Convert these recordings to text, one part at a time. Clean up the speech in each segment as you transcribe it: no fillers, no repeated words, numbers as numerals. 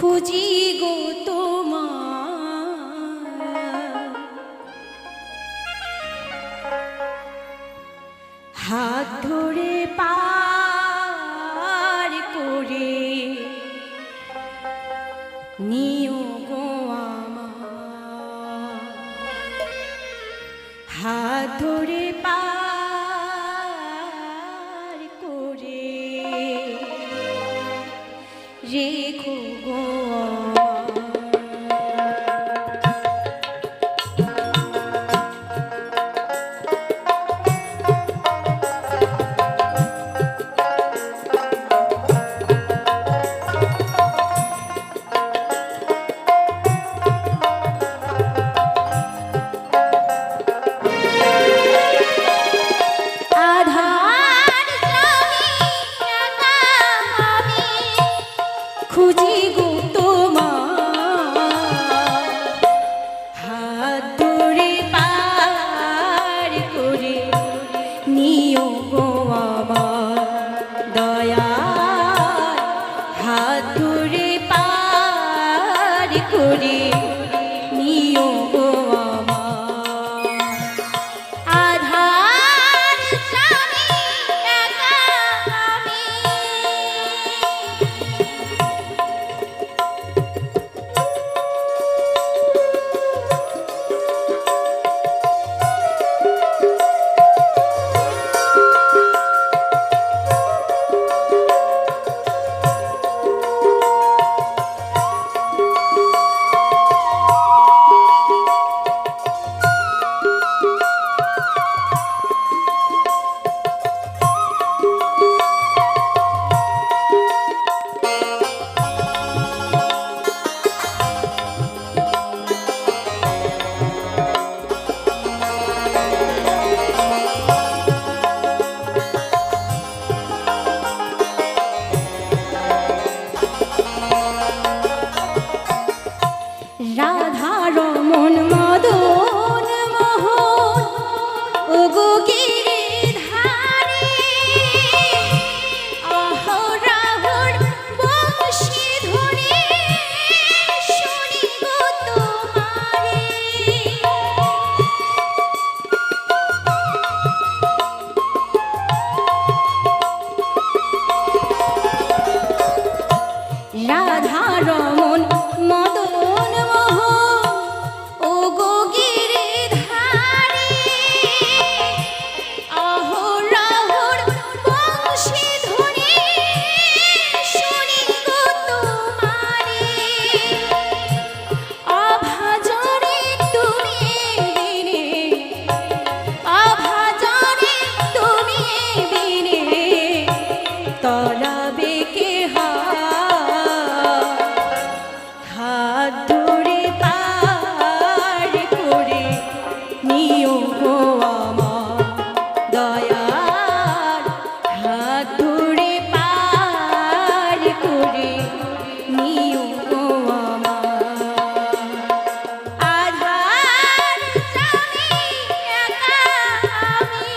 খুঁজি গো তোমার হাত ধরে পার করে নিও গো আমার হাত ধরে পার করে রেখো গো খুঁজি গো তোমার হাত ধরে পার করে নিও গো আমার দয়াল হাত ধরে পার করে নিও গো রাধা রমন মদন মোহন ওগো গিরিধারী অহরাহর বংশী ধরে শুনি গো তোমারে রাধা রমন মদন তলাবে কে হাত ধরে পার করে নিও গো আমার দয়াল হাত ধরে পার করে নিও গো আমার আধার জানি একা আমি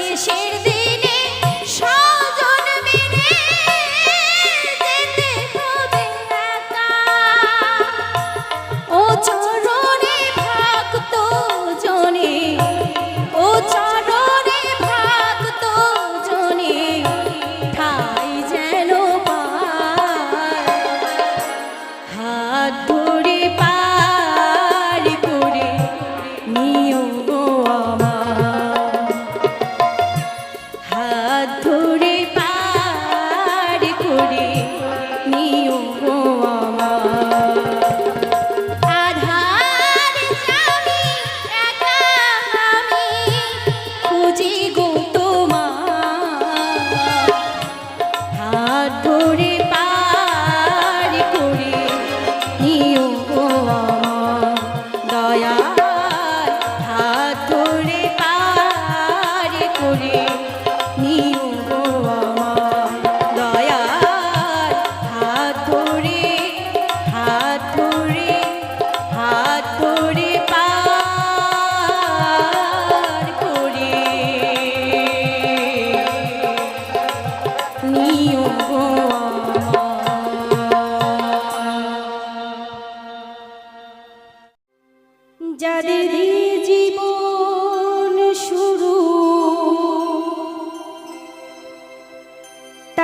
শেষের দিনে স্বজন মিলে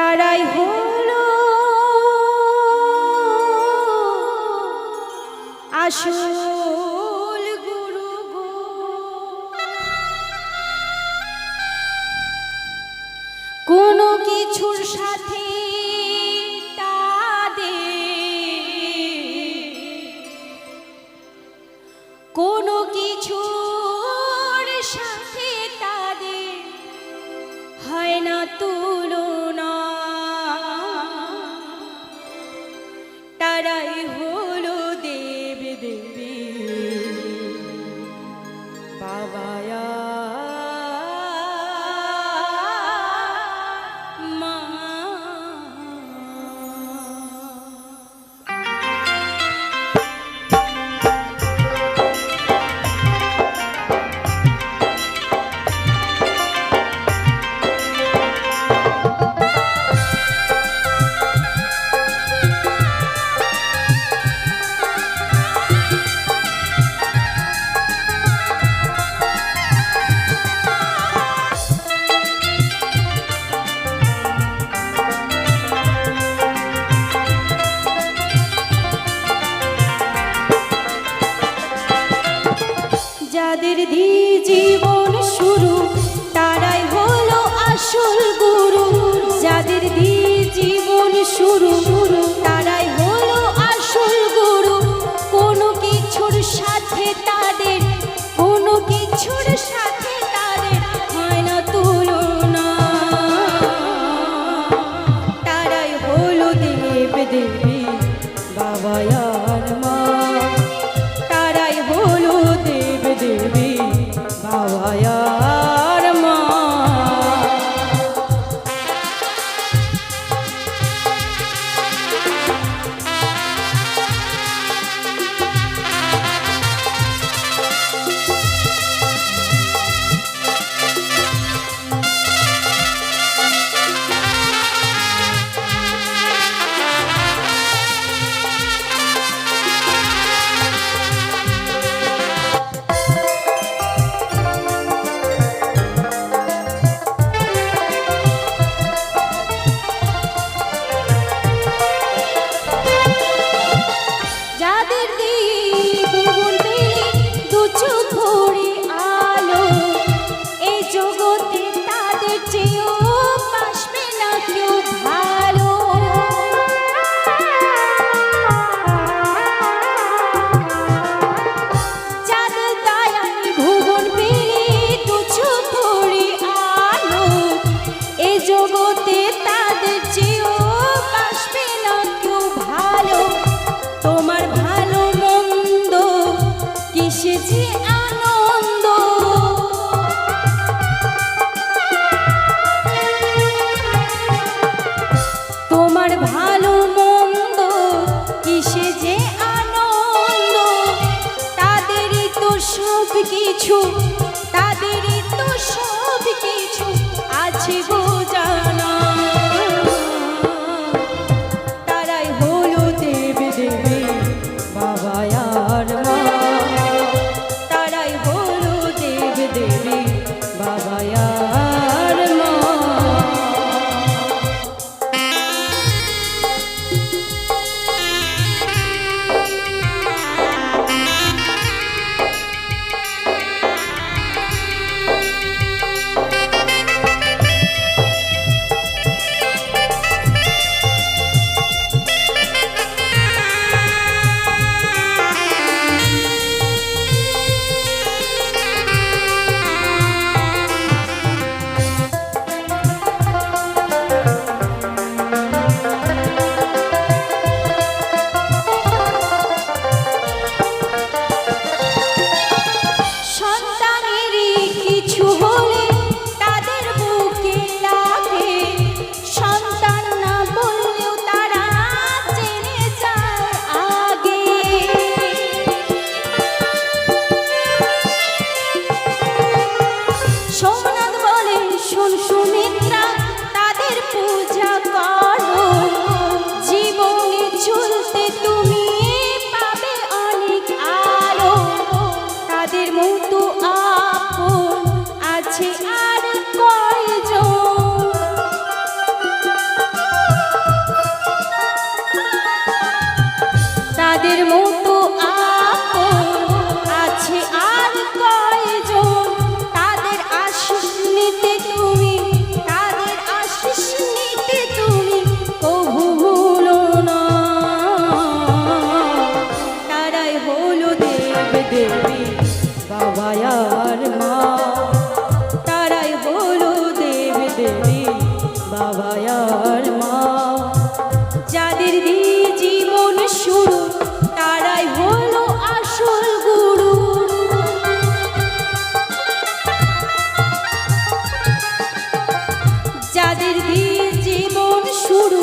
তারাই হলো আসল গুরু গো। কোনো কিছুর সাথে কোনো কিছুর সাথে তাদের হয় না তুলনা, তারাই হলো দেব দেবী বাবায়া মা। যাদের দিয়ে জীবন শুরু তারাই হলো আসল গুরু, যাদের দিয়ে জীবন শুরু তারাই হলো আসল গুরু। কোনো কিছুর সাথে তাদের কোনো কিছুর সাথে তাদের হয় না তুলনা, তারাই হলো দেব দেবী বাবায়ার মা, তারাই হলো দেব দেবী বাবায়ার মা। যাদের জীবন পেলে দু চোখ ভরে আলো, এই জগতে তাদের চেয়েও বাসবে না কেউ ভালো। যাদের দয়ায় ভুবন পেলে দু চোখ ভরে আলো, এই জগতে তাদের চেয়েও বাসবে না কেউ ভালো। তোমার ভালো মন্দ কিসে যে আনন্দ, তোমার ভালো মন্দ কিসে যে আনন্দ, তাদেরই তো সব কিছু, তাদেরই তো সব কিছু আছে গো জানা, তারাই হলো দেব দেবী বাবায়ার মা, তারাই হলো দেব দেবী বাবায়ার মা। বাবা আর মা। যাদের দিয়ে জীবন শুরু তারাই হলো আসল গুরু। যাদের দিয়ে জীবন শুরু